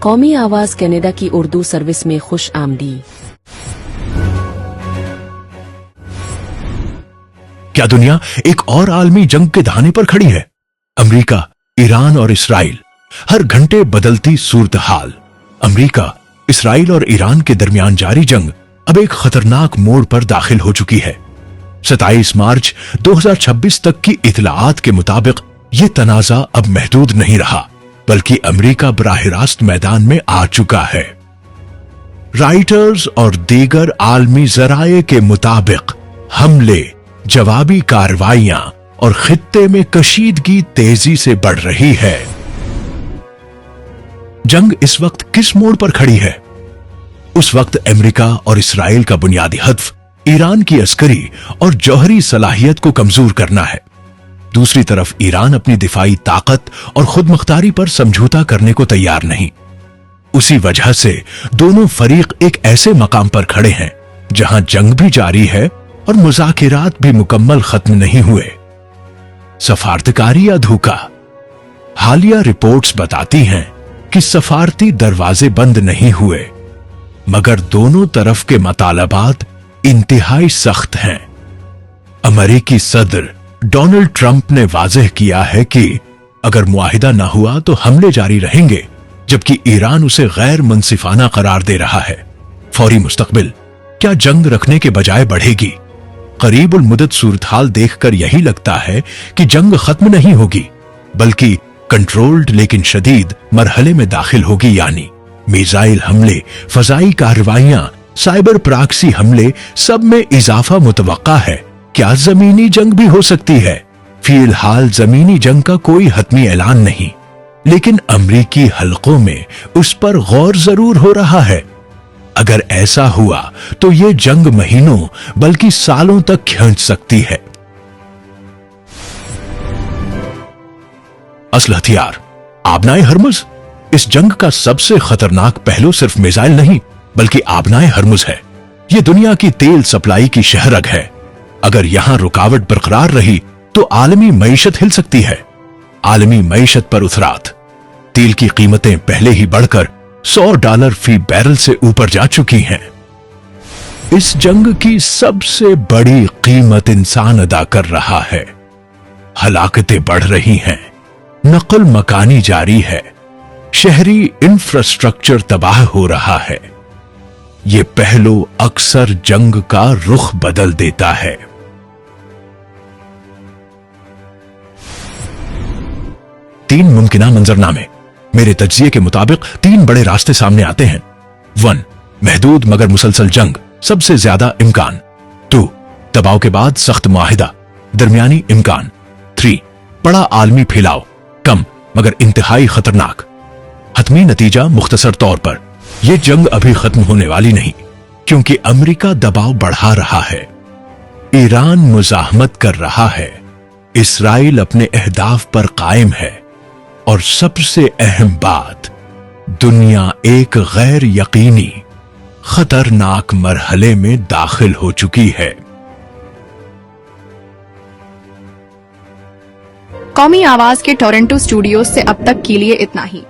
कौमी आवाज कनाडा की उर्दू सर्विस में खुश आमदी। क्या दुनिया एक और आलमी जंग के दहाने पर खड़ी है? अमेरिका, ईरान और इसराइल, हर घंटे बदलती सूरत हाल। अमेरिका, इसराइल और ईरान के दरमियान जारी जंग अब एक खतरनाक मोड़ पर दाखिल हो चुकी है। 27 मार्च 2026 तक की इतलाआत के मुताबिक ये तनाजा अब महदूद नहीं रहा, बल्कि अमेरिका बराह रास्त मैदान में आ चुका है। राइटर्स और दीगर आलमी जराए के मुताबिक हमले, जवाबी कार्रवाइयां और खित्ते में कशीदगी तेजी से बढ़ रही है। जंग इस वक्त किस मोड़ पर खड़ी है? उस वक्त अमेरिका और इसराइल का बुनियादी हदफ ईरान की अस्करी और जौहरी सलाहियत को कमजोर करना है। दूसरी तरफ ईरान अपनी दिफाई ताकत और खुद मुख्तारी पर समझौता करने को तैयार नहीं। उसी वजह से दोनों फरीक एक ऐसे मकाम पर खड़े हैं जहां जंग भी जारी है और मुज़ाकिरात भी मुकम्मल खत्म नहीं हुए। सफारतकारी या धोखा? हालिया रिपोर्ट्स बताती हैं कि सफारती दरवाजे बंद नहीं हुए, मगर दोनों तरफ के मतलबात इंतहाई सख्त हैं। अमेरिकी सदर डोनाल्ड ट्रंप ने वाज़ेह किया है कि अगर मुआहिदा न हुआ तो हमले जारी रहेंगे, जबकि ईरान उसे गैर मुनसिफाना करार दे रहा है। फौरी मुस्तकबिल क्या जंग रखने के बजाय बढ़ेगी? करीबुल मुद्दत सूरत हाल देखकर यही लगता है कि जंग खत्म नहीं होगी, बल्कि कंट्रोल्ड लेकिन शदीद मरहले में दाखिल होगी। यानी मिसाइल हमले, फजाई कार्रवाइयां, साइबर प्रॉक्सी हमले, सब में इजाफा मुतवक्का है। क्या जमीनी जंग भी हो सकती है? फिलहाल जमीनी जंग का कोई हतमी ऐलान नहीं, लेकिन अमरीकी हलकों में उस पर गौर जरूर हो रहा है। अगर ऐसा हुआ तो ये जंग महीनों बल्कि सालों तक खींच सकती है। असल हथियार आबनाए हरमुज। इस जंग का सबसे खतरनाक पहलू सिर्फ मिसाइल नहीं, बल्कि आबनाए हरमुज है। यह दुनिया की तेल सप्लाई की शहरग है। अगर यहां रुकावट बरकरार रही तो आलमी मईशत हिल सकती है। आलमी मईशत पर उथरात। तेल की कीमतें पहले ही बढ़कर $100 फी बैरल से ऊपर जा चुकी हैं। इस जंग की सबसे बड़ी कीमत इंसान अदा कर रहा है। हलाकतें बढ़ रही हैं, नकल मकानी जारी है, शहरी इंफ्रास्ट्रक्चर तबाह हो रहा है। यह पहलू अक्सर जंग का रुख बदल देता है। तीन मुमकिना मंजरनामे। मेरे तज्जिए के मुताबिक 3 बड़े रास्ते सामने आते हैं। 1. महदूद मगर मुसलसल जंग, सबसे ज्यादा इम्कान। 2. दबाव के बाद सख्त मुआहिदा, दरमियानी इम्कान। 3. बड़ा आलमी फैलाव, कम मगर इंतहाई खतरनाक। हतमी नतीजा मुख्तसर तौर पर यह जंग अभी खत्म होने वाली नहीं, क्योंकि अमेरिका दबाव बढ़ा रहा है, ईरान मुजाहमत कर रहा है, इसराइल अपने अहदाफ पर कायम है, और सबसे अहम बात, दुनिया एक गैर यकीनी खतरनाक मरहले में दाखिल हो चुकी है। कौमी आवाज के टोरंटो स्टूडियो से अब तक के लिए इतना ही।